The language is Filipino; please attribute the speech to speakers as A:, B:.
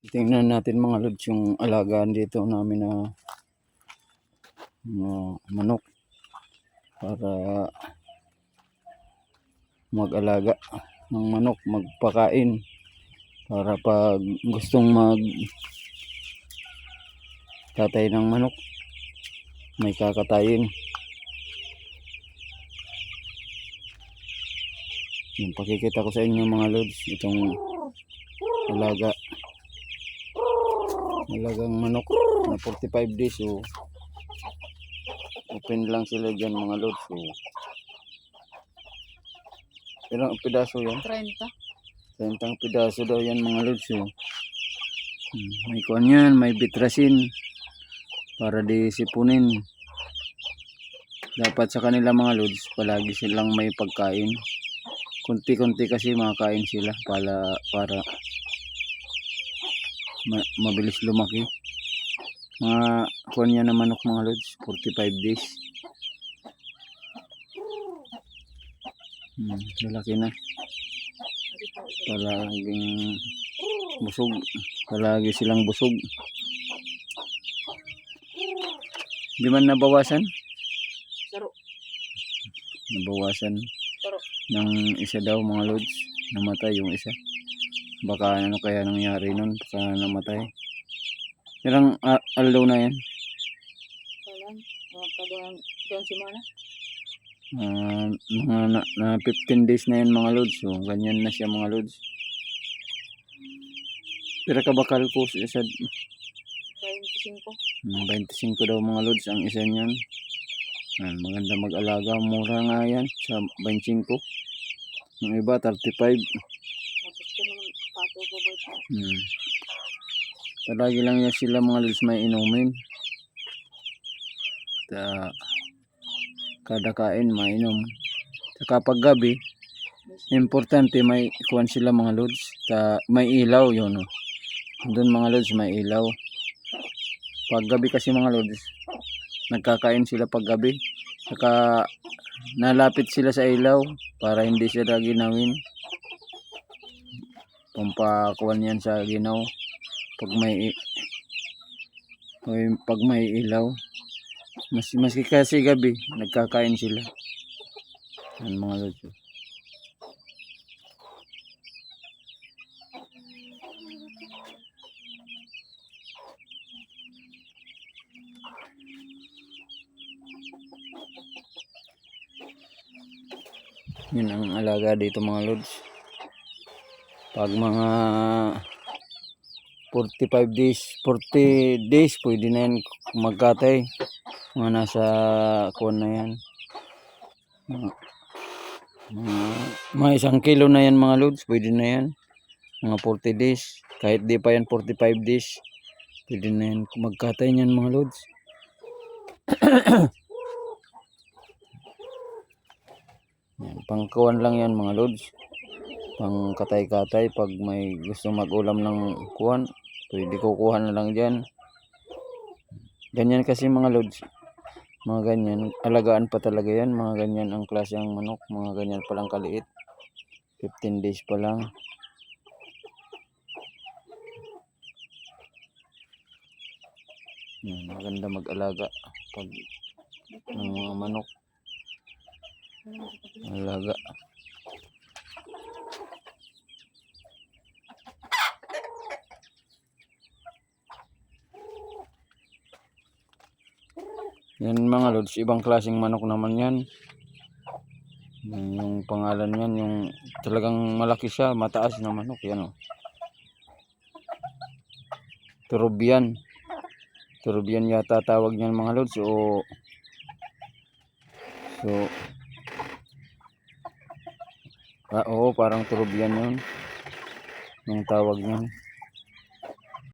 A: Tingnan natin mga lods yung alagaan dito namin na manok para mag-alaga ng manok, magpakain para pag gustong tatay ng manok may kakatayin. Yung pakikita ko sa inyo mga lods, itong alagang manok na 45 days. So open lang sila dyan mga lods. So ilang pidaso yan? 30 pidaso daw yan mga lods. So may kuwan yan, may bitrasin para di sipunin. Dapat sa kanila mga lods palagi silang may pagkain, kunti-kunti kasi makakain sila para mabilis lumaki. Mga kuwan yan na manok mga lods, 45 days. Lalaki na, palaging busog, palagi silang busog, di man nabawasan ng isa daw mga lods, namatay yung isa. Baka ano kaya nangyari nun, baka namatay. Ilang aldaw na yan? Mga na 15 days na yan mga lods. So ganyan na siya mga lods. Pira ka bakal ko isa? 25 daw mga lods ang isa niyan. Maganda mag-alaga, mura nga yan sa 25. Yung iba 35. Palagi lang yan sila mga lods may inumin. Kada kain mainom. Saka pag gabi importante may kuwan sila mga lods, may ilaw yun. Doon mga lods may ilaw. Pag gabi kasi mga lods nagkakain sila pag gabi. Saka nalapit sila sa ilaw para hindi sila ginawin. Pampakuan yan sa ginaw pag may ilaw. Maski kasi gabi nagkakain sila. Yan mga lods. Yun ang alaga dito mga lods. Pag mga 40 days pwede na yan magkatay. Mga nasa kuwan na yan, mga 1 kilo na yan mga lods, pwede na yan. Mga 40 days, kahit di pa yan 45 days pwede na yan magkatay yan mga lods. Pangkuwan lang yan mga lods, pang katay-katay. Pag may gusto mag-ulam ng kuwan pwede kukuha na lang dyan. Ganyan kasi mga lods, mga ganyan, alagaan pa talaga yan. Mga ganyan ang klase ng manok, mga ganyan palang kaliit, 15 days pa lang. Maganda mag-alaga pag ng mga manok, alaga. Yan mga lods, ibang klaseng manok naman yan. Yung pangalan yan, yung talagang malaki siya, mataas na manok yan. Turubian yata tawag niyan mga lods. Oo, parang turubian yun yung tawag niyan.